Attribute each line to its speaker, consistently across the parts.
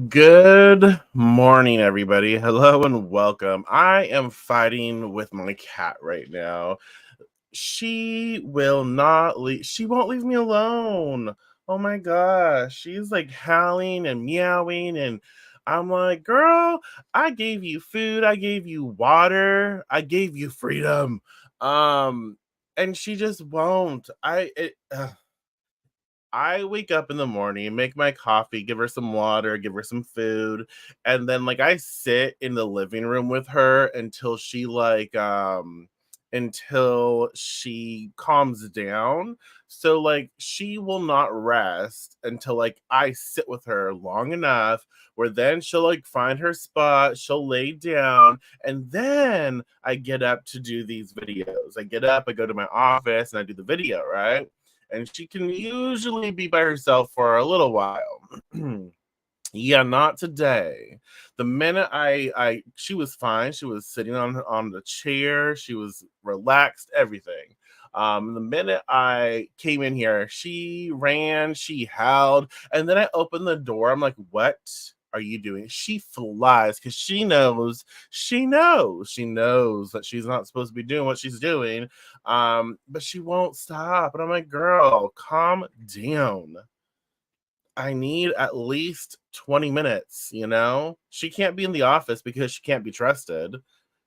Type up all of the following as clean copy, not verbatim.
Speaker 1: Good morning, everybody. Hello and welcome. I am fighting with my cat right now. She will not leave. She won't leave me alone. Oh my gosh. She's like howling and meowing, and I'm like, girl, I gave you food, I gave you water, I gave you freedom. And she just won't. I wake up in the morning, make my coffee, give her some water, give her some food, and then like I sit in the living room with her until she calms down. So like she will not rest until like I sit with her long enough where then she'll like find her spot, she'll lay down, and then I get up to do these videos. I get up, I go to my office and I do the video, right? And she can usually be by herself for a little while. Yeah, not today. The minute she was fine. She was sitting on the chair. She was relaxed, everything. The minute I came in here, she ran, she howled, and then I opened the door. I'm like, what are you doing? She flies because she knows that she's not supposed to be doing what she's doing. But she won't stop. And I'm like, girl, calm down. I need at least 20 minutes, you know? She can't be in the office because she can't be trusted.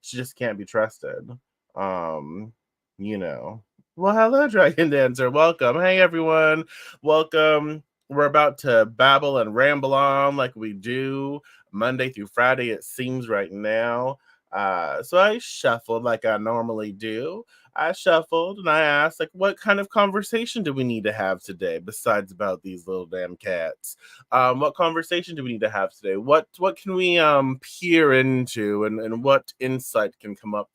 Speaker 1: She just can't be trusted. Um, you know. Well, hello, Dragon Dancer. Welcome. Hey, everyone. Welcome. We're about to babble and ramble on like we do Monday through Friday, it seems right now. So I shuffled like I normally do. I shuffled and I asked, like, what kind of conversation do we need to have today besides about these little damn cats? What conversation do we need to have today? What can we peer into, and what insight can come up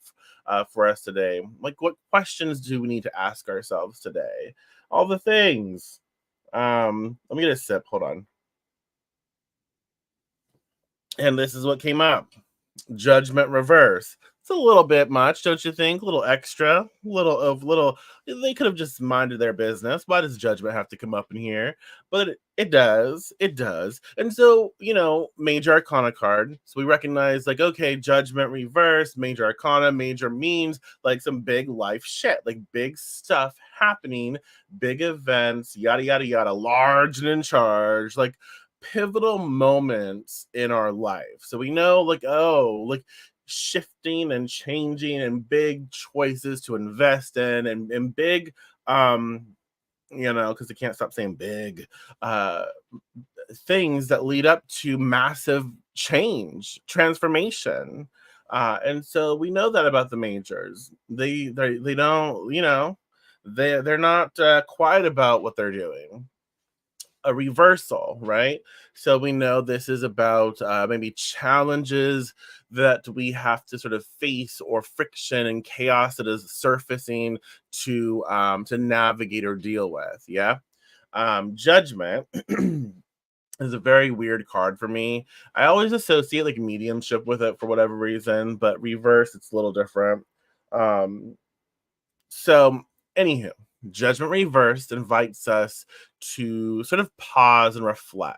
Speaker 1: for us today? Like, what questions do we need to ask ourselves today? All the things. Let me get a sip. Hold on. And this is what came up. Judgment reverse. It's a little bit much, don't you think? A little extra, little. They could have just minded their business. Why does judgment have to come up in here? But it does, it does. And so, major arcana card. So we recognize, like, okay, judgment reverse, major arcana. Major means like some big life shit, like big stuff happening, big events, yada yada yada, large and in charge, like pivotal moments in our life. So we know, like, oh, like shifting and changing and big choices to invest in, and big, because I can't stop saying big, things that lead up to massive change, transformation. And so we know that about the majors. They don't, they're not quiet about what they're doing. A reversal, right? So we know this is about maybe challenges that we have to sort of face, or friction and chaos that is surfacing to navigate or deal with. Yeah. Judgment is a very weird card for me. I always associate like mediumship with it for whatever reason, but reverse, it's a little different. Um, so, anywho, Judgment Reversed invites us to sort of pause and reflect.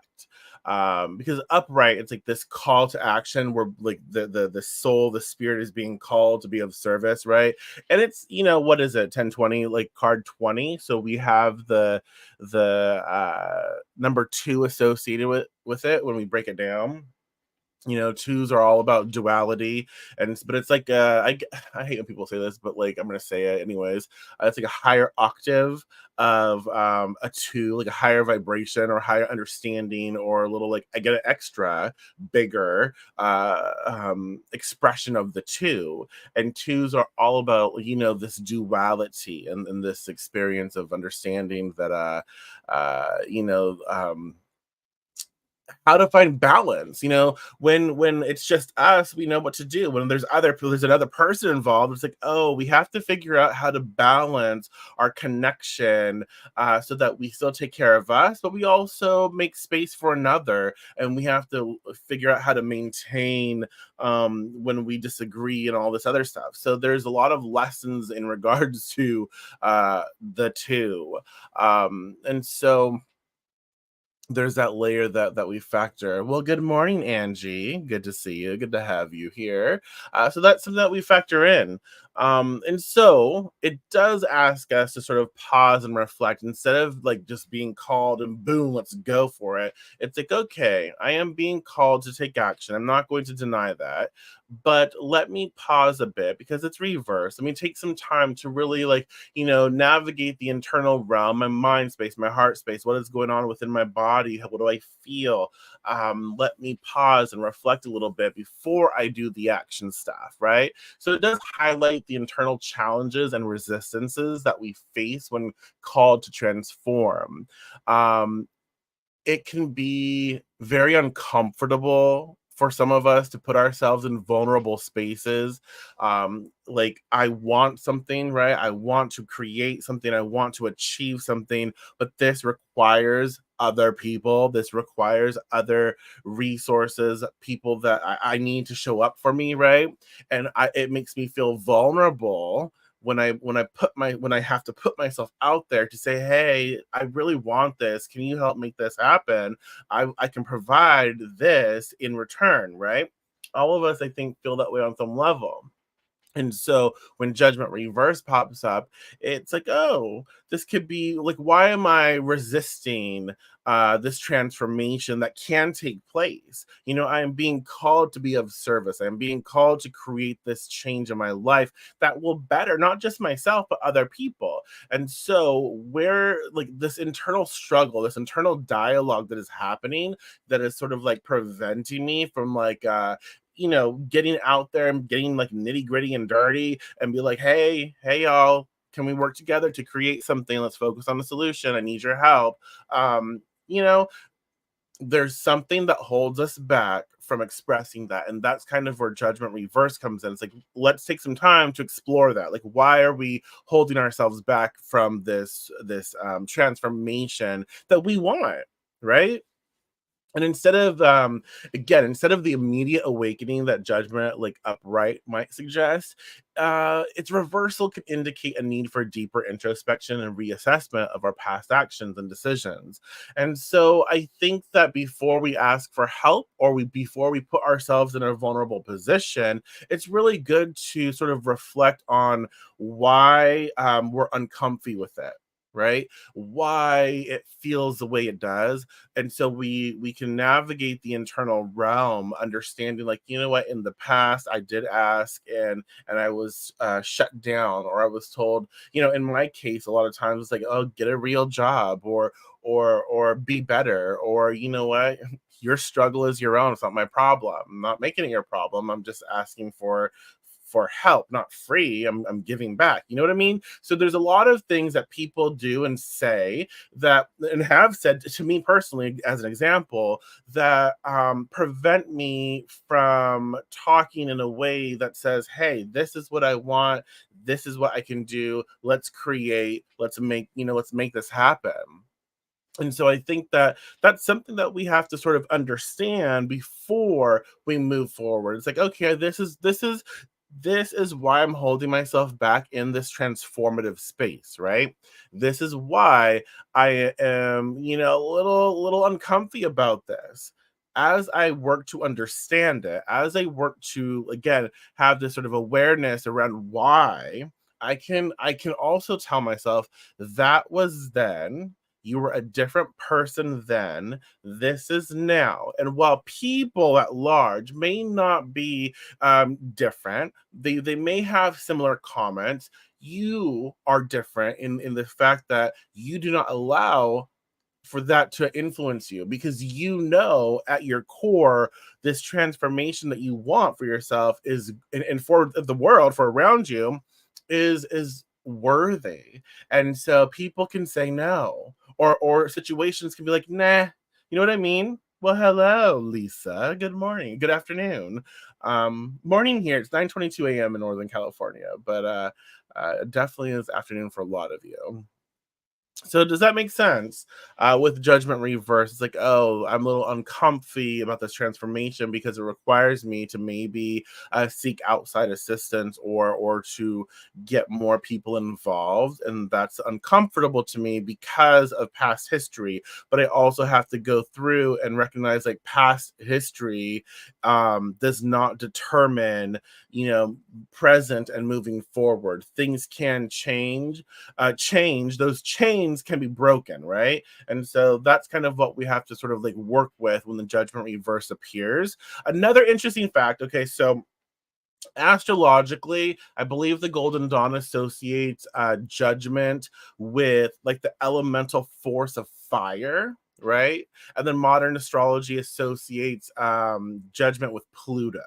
Speaker 1: Because upright, it's like this call to action where like the soul, the spirit is being called to be of service, right? And it's, what is it, 1020, like card 20. So we have the number 2 associated with it when we break it down. twos are all about duality, but it's like I hate when people say this, but like I'm gonna say it anyways. It's like a higher octave of a two, like a higher vibration or higher understanding, or a little like I get an extra bigger expression of the two. And twos are all about this duality and this experience of understanding that uh you know um how to find balance. When it's just us, we know what to do. When there's another person involved, it's like, oh, we have to figure out how to balance our connection, so that we still take care of us, but we also make space for another. And we have to figure out how to maintain when we disagree and all this other stuff. So there's a lot of lessons in regards to the two. And so there's that layer that we factor. Well, good morning, Angie. Good to see you. Good to have you here. So that's something that we factor in. And so it does ask us to sort of pause and reflect instead of like just being called and boom, let's go for it. It's like, okay, I am being called to take action. I'm not going to deny that, but let me pause a bit because it's reverse. Let me take some time to really like navigate the internal realm, my mind space, my heart space. What is going on within my body? What do I feel? Let me pause and reflect a little bit before I do the action stuff, right? So it does highlight the internal challenges and resistances that we face when called to transform. Um, it can be very uncomfortable for some of us to put ourselves in vulnerable spaces. Like, I want something, right? I want to create something, I want to achieve something, but this requires other people, this requires other resources, people that I need to show up for me, right? And it makes me feel vulnerable when I have to put myself out there to say, hey, I really want this, can you help make this happen? I can provide this in return, right? All of us, I think, feel that way on some level. And so when Judgment Reverse pops up, it's like, oh, this could be like, why am I resisting this transformation that can take place? I am being called to be of service. I'm being called to create this change in my life that will better not just myself, but other people. And so, where like this internal struggle, this internal dialogue that is happening, that is sort of like preventing me from like, getting out there and getting like nitty gritty and dirty and be like, hey, y'all, can we work together to create something? Let's focus on the solution. I need your help. Um, you know, there's something that holds us back from expressing that. And that's kind of where Judgment Reverse comes in. It's like, let's take some time to explore that. Like, why are we holding ourselves back from this transformation that we want? Right. And instead of the immediate awakening that Judgment like upright might suggest, its reversal can indicate a need for deeper introspection and reassessment of our past actions and decisions. And so I think that before we ask for help, or before we put ourselves in a vulnerable position, it's really good to sort of reflect on why we're uncomfy with it, right? Why it feels the way it does. And so we can navigate the internal realm, understanding like, you know what, in the past I did ask, and I was shut down, or I was told, in my case, a lot of times it's like, oh, get a real job, or be better, or you know what, your struggle is your own, it's not my problem, I'm not making it your problem, I'm just asking for help, not free. I'm giving back. You know what I mean? So there's a lot of things that people do and say that, and have said to me personally, as an example, that prevent me from talking in a way that says, hey, this is what I want. This is what I can do. Let's create. Let's make this happen. And so I think that that's something that we have to sort of understand before we move forward. It's like, okay, this is why I'm holding myself back in this transformative space, right? This is why I am, a little uncomfy about this. As I work to understand it, as I work to again have this sort of awareness around why, I can also tell myself that was then, You were a different person then. This is now. And while people at large may not be different, they may have similar comments. You are different in the fact that you do not allow for that to influence you, because you know at your core this transformation that you want for yourself is, and for the world, for around you, is worthy. And so people can say no, or situations can be like, nah, you know what I mean. Well, hello Lisa, good morning, good afternoon, morning here. It's 9:22 a.m. in Northern California, but definitely is afternoon for a lot of you. So does that make sense? With Judgment Reverse, it's like, oh, I'm a little uncomfy about this transformation because it requires me to maybe seek outside assistance, or to get more people involved, and that's uncomfortable to me because of past history. But I also have to go through and recognize, like, past history does not determine, present and moving forward. Things can change. Those chains can be broken, right? And so that's kind of what we have to sort of like work with when the Judgment Reverse appears. Another interesting fact, okay, so astrologically, I believe the Golden Dawn associates judgment with like the elemental force of fire, right? And then modern astrology associates judgment with Pluto.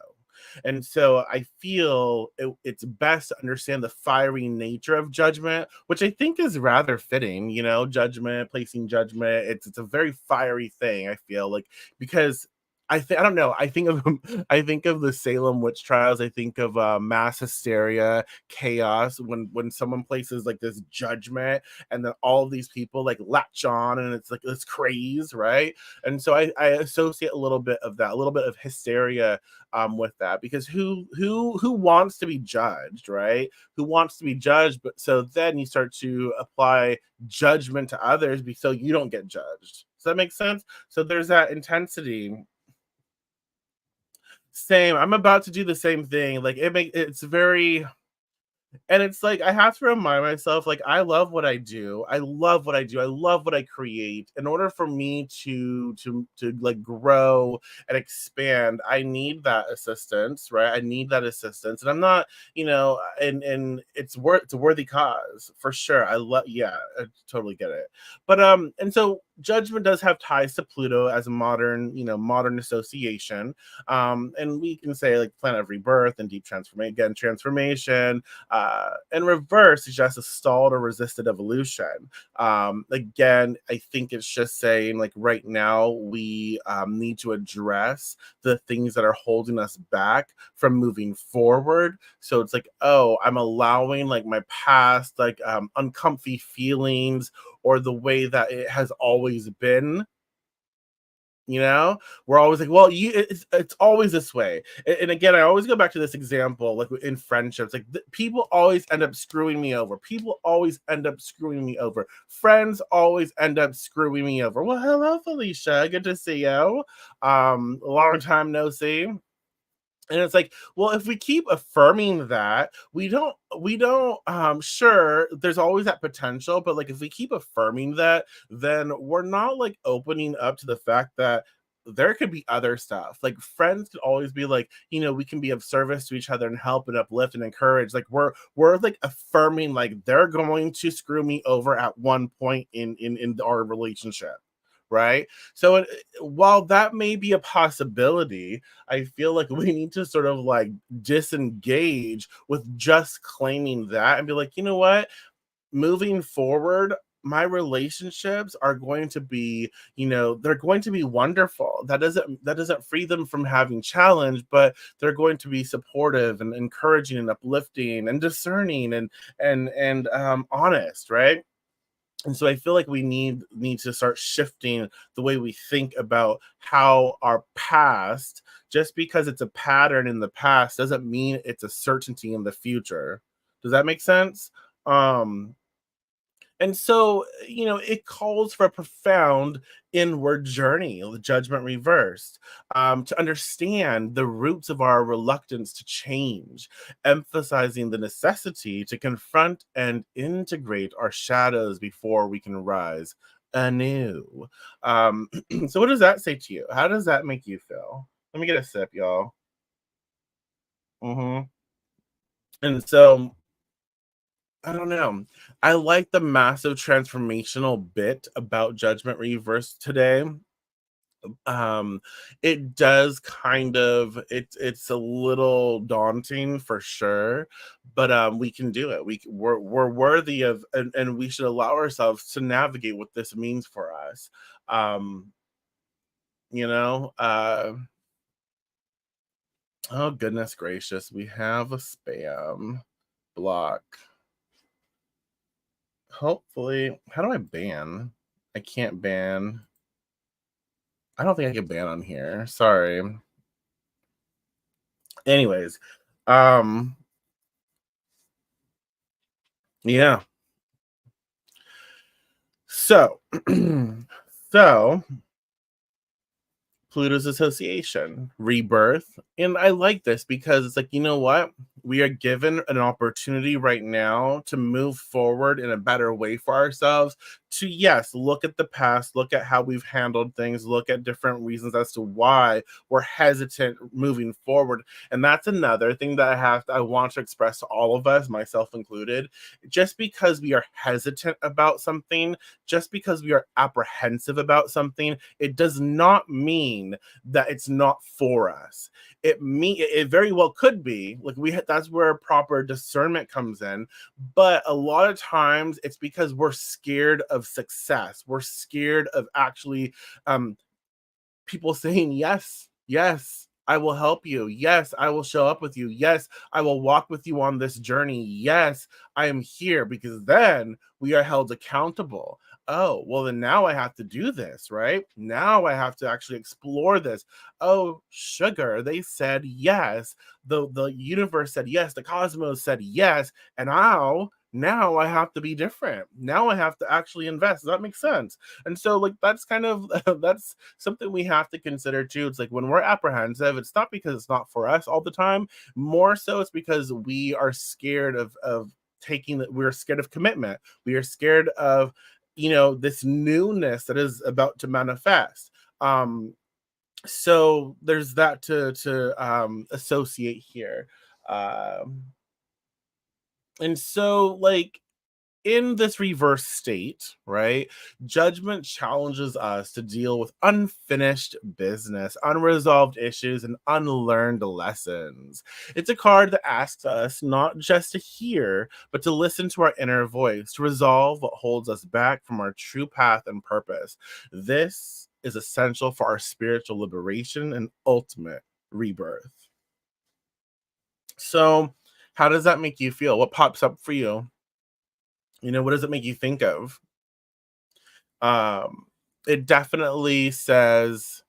Speaker 1: And so I feel it's best to understand the fiery nature of judgment, which I think is rather fitting. Judgment, placing judgment. It's a very fiery thing. I feel like, because I don't know. I think of I think of the Salem witch trials. I think of mass hysteria, chaos, when someone places like this judgment, and then all of these people like latch on, and it's like this craze, right? And so I associate a little bit of that, a little bit of hysteria with that, because who wants to be judged, right? Who wants to be judged? But so then you start to apply judgment to others, so you don't get judged. Does that make sense? So there's that intensity. Same. I'm about to do the same thing. Like it's very, and it's like I have to remind myself, like, I love what I do. I love what I do. I love what I create. In order for me to like grow and expand, I need that assistance, right? I need that assistance. And I'm not, and it's a worthy cause for sure. I love, yeah, I totally get it. But and so judgment does have ties to Pluto as a modern association. And we can say like planet of rebirth and deep transformation, again, transformation, and reverse suggests a stalled or resisted evolution. Again, I think it's just saying, like, right now we need to address the things that are holding us back from moving forward. So it's like, oh, I'm allowing like my past, like uncomfy feelings, or the way that it has always been. We're always like, well, it's always this way. And again, I always go back to this example, like in friendships, like people always end up screwing me over. People always end up screwing me over. Friends always end up screwing me over. Well, hello Felicia, good to see you. Long time no see. And it's like, well, if we keep affirming that, we don't sure, there's always that potential, but like if we keep affirming that, then we're not like opening up to the fact that there could be other stuff. Like friends could always be like, we can be of service to each other and help and uplift and encourage. Like we're like affirming like they're going to screw me over at one point in our relationship, right? So while that may be a possibility, I feel like we need to sort of like disengage with just claiming that and be like, you know what? Moving forward, my relationships are going to be, they're going to be wonderful. That doesn't free them from having challenge, but they're going to be supportive and encouraging and uplifting and discerning and honest, right? And so I feel like we need to start shifting the way we think about how our past, just because it's a pattern in the past doesn't mean it's a certainty in the future. Does that make sense? um and so, it calls for a profound inward journey, the Judgment Reversed, to understand the roots of our reluctance to change, emphasizing the necessity to confront and integrate our shadows before we can rise anew. Um, so what does that say to you? How does that make you feel? Let me get a sip, y'all. Hmm. And so I don't know. I like the massive transformational bit about Judgment Reverse today. um it does kind of, it's a little daunting for sure, but we can do it. We're worthy of, and we should allow ourselves to navigate what this means for us. um you know oh goodness gracious, we have a spam block. Hopefully, how do I ban? I can't ban. I don't think I can ban on here, sorry. Anyways, um yeah. So, so Pluto's association, rebirth. And I like this because it's like, you know what? We are given an opportunity right now to move forward in a better way for ourselves. To, yes, look at the past, look at how we've handled things, look at different reasons as to why we're hesitant moving forward. And that's another thing that I want to express to all of us, myself included. Just because we are hesitant about something, just because we are apprehensive about something, it does not mean that it's not for us. It very well could be. Like, that's where proper discernment comes in. But a lot of times it's because we're scared of success. We're scared of actually um people saying, yes, yes, I will help you. Yes, I will show up with you. Yes, I will walk with you on this journey. Yes, I am here, because then we are held accountable. Oh, well, then now I have to do this, right? Now I have to actually explore this. Oh, sugar, they said yes. The universe said yes. The cosmos said yes. And now I have to be different. Now I have to actually invest. Does that make sense? And so, like, that's kind of that's something we have to consider too. It's like when we're apprehensive, it's not because it's not for us all the time. More so, it's because we are scared of taking that. We're scared of commitment. We are scared of, this newness that is about to manifest. So there's that to associate here. And so, like, in this reverse state, right? Judgment challenges us to deal with unfinished business, unresolved issues, and unlearned lessons. It's a card that asks us not just to hear, but to listen to our inner voice, to resolve what holds us back from our true path and purpose. This is essential for our spiritual liberation and ultimate rebirth. So, how does that make you feel? What pops up for you? What does it make you think of? Um, it definitely says,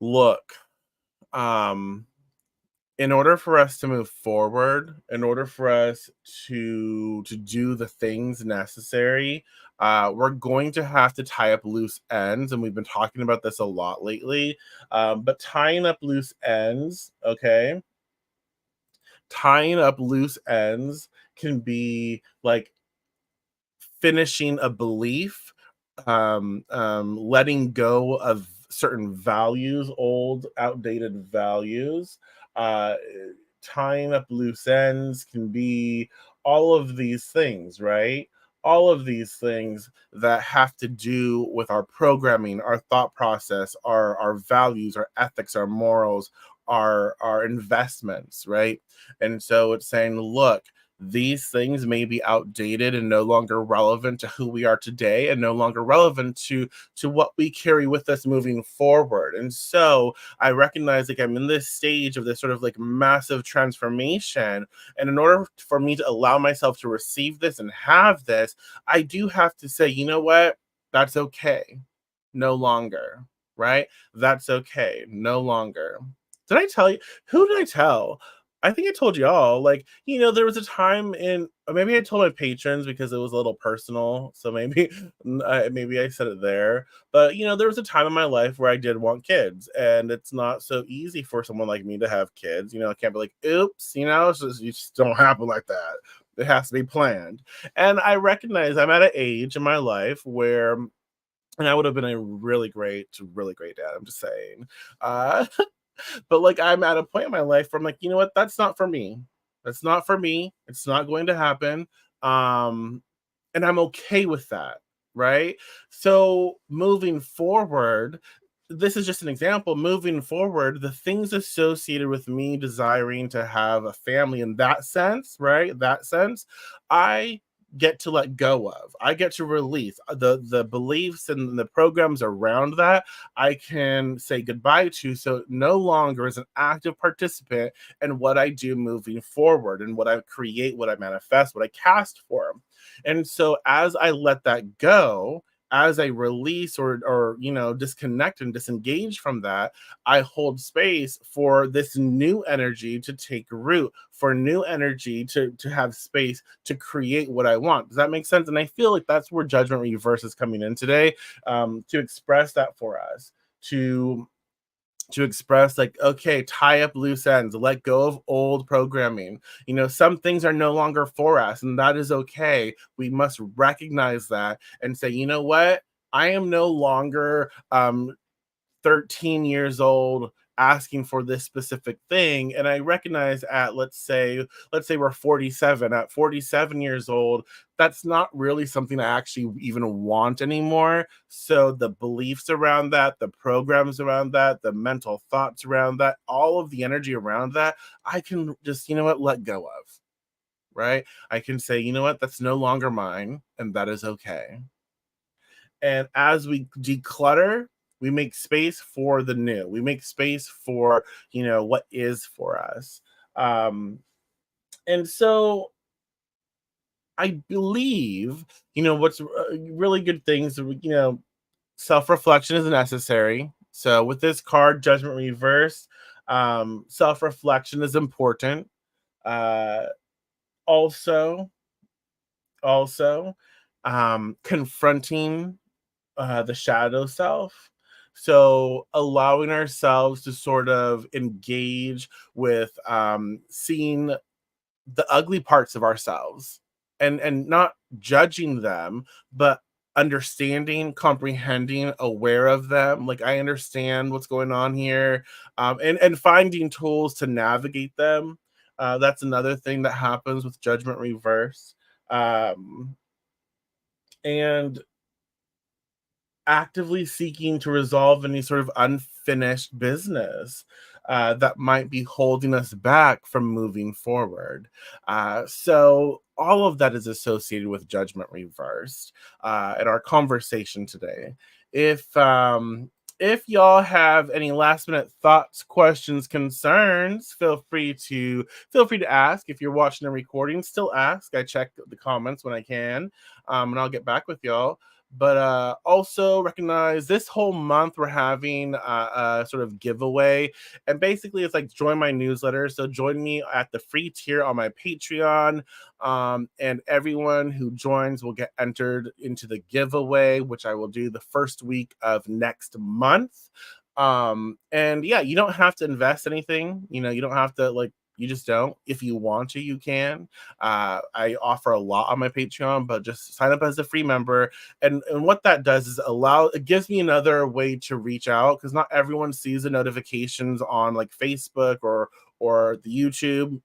Speaker 1: look, um, in order for us to move forward, in order for us to do the things necessary, we're going to have to tie up loose ends, and we've been talking about this a lot lately. But tying up loose ends, okay, tying up loose ends can be like finishing a belief, letting go of certain values, old, outdated values. Uh, Tying up loose ends can be all of these things, right? All of these things that have to do with our programming, our thought process, our values, our ethics, our morals, our investments, right? And so it's saying, look, these things may be outdated and no longer relevant to who we are today, and no longer relevant to what we carry with us moving forward. And so I recognize, like, I'm in this stage of this sort of like massive transformation, and in order for me to allow myself to receive this and have this, I do have to say, you know what, that's okay, no longer, right? That's okay, no longer. Did I tell you? Who did I tell? I think I told y'all, like, there was a time in, or maybe I told my patrons because it was a little personal. So maybe, maybe I said it there. But, there was a time in my life where I did want kids, and it's not so easy for someone like me to have kids. I can't be like, oops, you just don't happen like that. It has to be planned. And I recognize I'm at an age in my life where and I would have been a really great dad. I'm just saying. Uh, but like I'm at a point in my life where I'm like, you know what? That's not for me. That's not for me. It's not going to happen. Um, and I'm okay with that, right? So moving forward, this is just an example. Moving forward, the things associated with me desiring to have a family in that sense, right? That sense, I get to let go of. I get to release the beliefs and the programs around that. I can say goodbye to, so no longer is an active participant in what I do moving forward and what I create, what I manifest, what I cast for. And so as I let that go, as I release or disconnect and disengage from that, I hold space for this new energy to take root, for new energy to have space to create what I want. Does that make sense? And I feel like that's where Judgment Reverse is coming in today, to express that for us, to express like, okay, tie up loose ends, let go of old programming. Some things are no longer for us, and that is okay. We must recognize that and say, you know what, I am no longer 13 years old asking for this specific thing. And I recognize at, let's say we're 47. At 47 years old, that's not really something I actually even want anymore. So the beliefs around that, the programs around that, the mental thoughts around that, all of the energy around that, I can just, let go of, right? I can say, you know what, that's no longer mine, and that is okay. And as we declutter, we make space for the new. We make space for, what is for us. Um, and so I believe, what's really good things, self reflection is necessary. So with this card, Judgment Reverse, self reflection is important. Uh, also, also, confronting the shadow self. So allowing ourselves to sort of engage with seeing the ugly parts of ourselves, and not judging them, but understanding, comprehending, aware of them. Like, I understand what's going on here, and finding tools to navigate them. That's another thing that happens with Judgment Reverse. Um, and actively seeking to resolve any sort of unfinished business that might be holding us back from moving forward. So all of that is associated with Judgment Reversed in our conversation today. If y'all have any last minute thoughts, questions, concerns, feel free to ask. If you're watching a recording, still ask. I check the comments when I can, and I'll get back with y'all. But also recognize this whole month we're having a sort of giveaway, and basically it's like join my newsletter. So join me at the free tier on my Patreon, and everyone who joins will get entered into the giveaway, which I will do the first week of next month. And yeah, you don't have to invest anything. You don't have to, like, you just don't. If you want to, you can. I offer a lot on my Patreon, but just sign up as a free member. And what that does is it gives me another way to reach out, because not everyone sees the notifications on like Facebook or the YouTube.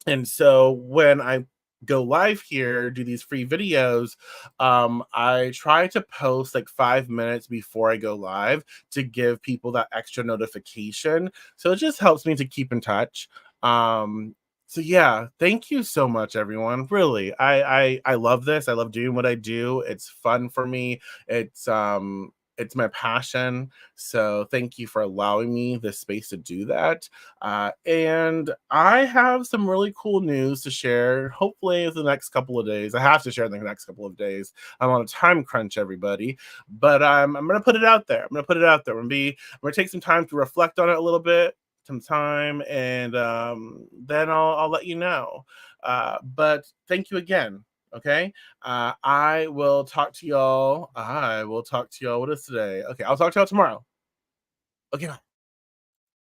Speaker 1: And so when I go live here, do these free videos, I try to post like 5 minutes before I go live to give people that extra notification. So it just helps me to keep in touch. Um, so yeah, thank you so much, everyone. Really, I love this. I love doing what I do. It's fun for me. It's my passion. So thank you for allowing me this space to do that. And I have some really cool news to share, hopefully, in the next couple of days. I have to share in the next couple of days. I'm on a time crunch, everybody. But I'm going to put it out there. I'm going to take some time to reflect on it a little bit, some time, and then I'll let you know. But thank you again. Okay. I will talk to y'all. What is today? Okay. I'll talk to y'all tomorrow. Okay. Bye.